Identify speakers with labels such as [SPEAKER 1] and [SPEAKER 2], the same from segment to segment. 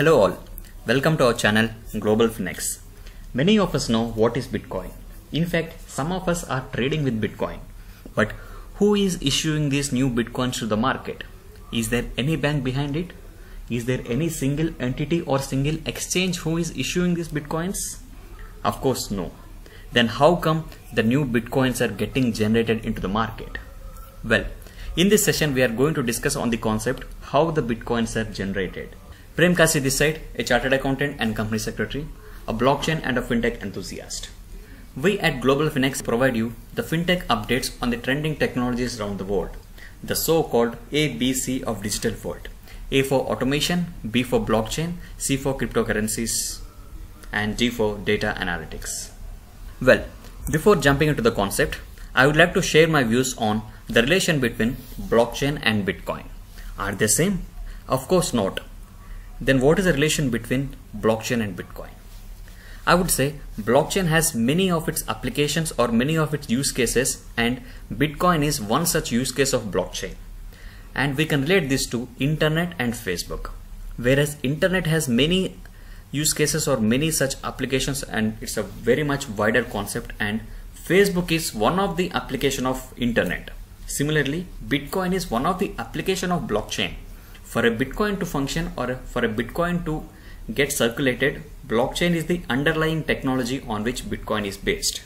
[SPEAKER 1] Hello all, welcome to our channel Global Finex. Many of us know what is Bitcoin. In fact, some of us are trading with Bitcoin. But who is issuing these new Bitcoins to the market? Is there any bank behind it? Is there any single entity or single exchange who is issuing these Bitcoins? Of course no. Then how come the new Bitcoins are getting generated into the market? Well, in this session we are going to discuss on the concept how the Bitcoins are generated. Prem Kasi this side, a chartered accountant and company secretary, a blockchain and a fintech enthusiast. We at Global Finex provide you the fintech updates on the trending technologies around the world, the so-called ABC of digital world. A for automation, B for blockchain, C for cryptocurrencies, and D for data analytics. Well, before jumping into the concept, I would like to share my views on the relation between blockchain and Bitcoin. Are they same? Of course not. Then what is the relation between blockchain and Bitcoin? I would say blockchain has many of its applications or many of its use cases, and Bitcoin is one such use case of blockchain. And we can relate this to internet and Facebook. Whereas internet has many use cases or many such applications, and it's a very much wider concept, and Facebook is one of the application of internet. Similarly, Bitcoin is one of the application of blockchain. For a Bitcoin to function or for a Bitcoin to get circulated, blockchain is the underlying technology on which Bitcoin is based.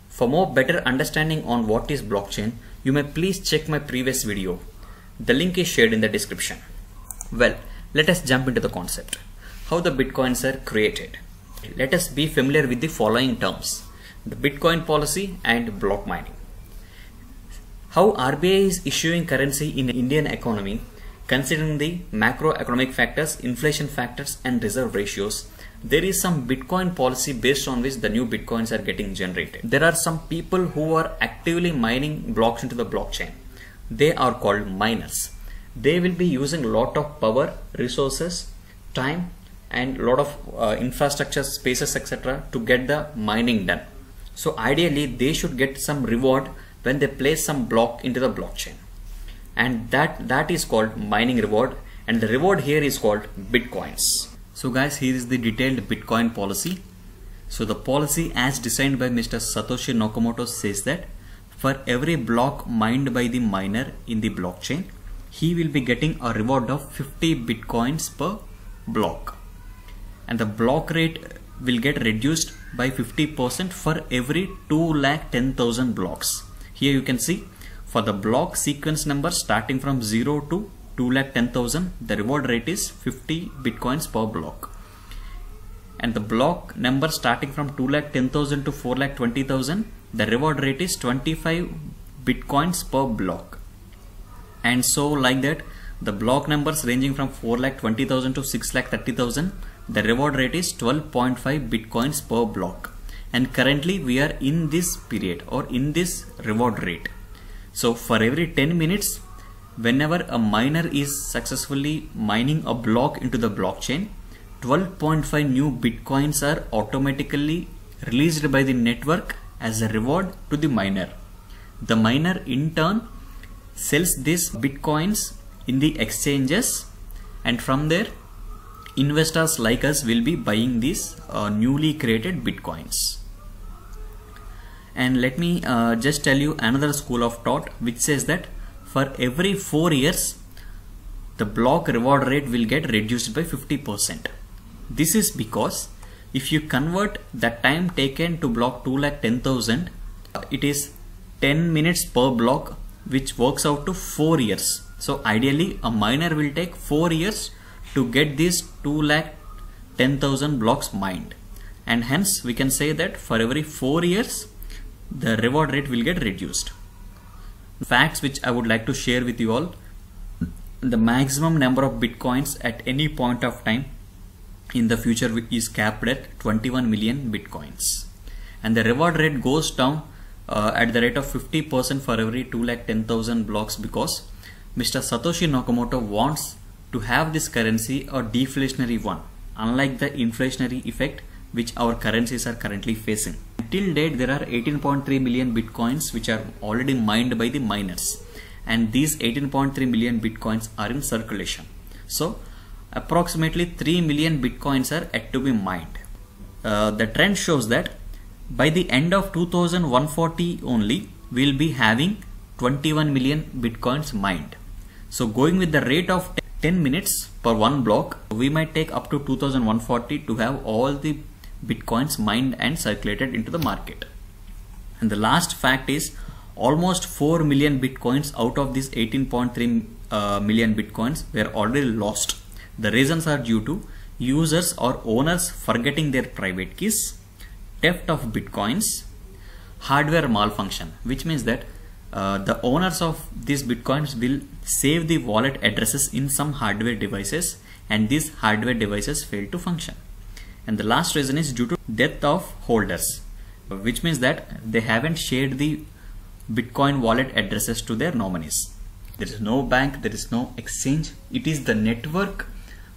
[SPEAKER 1] For more better understanding on what is blockchain, you may please check my previous video. The link is shared in the description. Well, let us jump into the concept. How the Bitcoins are created. Let us be familiar with the following terms: the Bitcoin policy and block mining. How RBI is issuing currency in Indian economy, considering the macroeconomic factors, inflation factors and reserve ratios, there is some Bitcoin policy based on which the new Bitcoins are getting generated. There are some people who are actively mining blocks into the blockchain. They are called miners. They will be using a lot of power, resources, time and lot of infrastructure, spaces, etc. to get the mining done. So ideally they should get some reward when they place some block into the blockchain. And that is called mining reward, and the reward here is called Bitcoins. So guys, here is the detailed Bitcoin policy. So the policy as designed by Mr. Satoshi Nakamoto says that for every block mined by the miner in the blockchain, he will be getting a reward of 50 Bitcoins per block. And the block rate will get reduced by 50% for every 210,000 blocks. Here you can see, for the block sequence number starting from 0 to 210,000, the reward rate is 50 Bitcoins per block. And the block number starting from 210,000 to 420,000, the reward rate is 25 Bitcoins per block. And so like that, the block numbers ranging from 420,000 to 630,000, the reward rate is 12.5 Bitcoins per block. And currently we are in this period or in this reward rate. So for every 10 minutes, whenever a miner is successfully mining a block into the blockchain, 12.5 new Bitcoins are automatically released by the network as a reward to the miner. The miner in turn sells these Bitcoins in the exchanges, and from there investors like us will be buying these newly created Bitcoins. And let me just tell you another school of thought which says that for every 4 years the block reward rate will get reduced by 50%. This is because if you convert the time taken to block 210,000, it is 10 minutes per block, which works out to 4 years. So ideally a miner will take 4 years to get these 210,000 blocks mined, and hence we can say that for every 4 years the reward rate will get reduced. Facts which I would like to share with you all: the maximum number of Bitcoins at any point of time in the future is capped at 21 million Bitcoins, and the reward rate goes down at the rate of 50% for every 210,000 blocks, because Mr. Satoshi Nakamoto wants to have this currency a deflationary one, unlike the inflationary effect which our currencies are currently facing. Till date there are 18.3 million Bitcoins which are already mined by the miners, and these 18.3 million Bitcoins are in circulation. So approximately 3 million bitcoins are yet to be mined. The trend shows that by the end of 2140 only, we'll be having 21 million bitcoins mined. So going with the rate of 10 minutes per one block, we might take up to 2140 to have all the bitcoins mined and circulated into the market. And the last fact is almost 4 million bitcoins out of these 18.3 million bitcoins were already lost. The reasons are due to users or owners forgetting their private keys, theft of bitcoins, hardware malfunction, which means that the owners of these bitcoins will save the wallet addresses in some hardware devices, and these hardware devices fail to function. And the last reason is due to death of holders, which means that they haven't shared the Bitcoin wallet addresses to their nominees. There is no bank, there is no exchange. It is the network,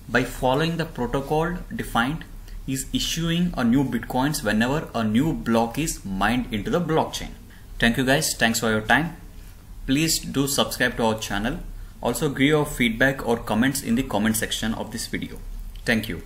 [SPEAKER 1] by following the protocol defined, is issuing a new bitcoins whenever a new block is mined into the blockchain. Thank you guys. Thanks for your time. Please do subscribe to our channel. Also give your feedback or comments in the comment section of this video. Thank you.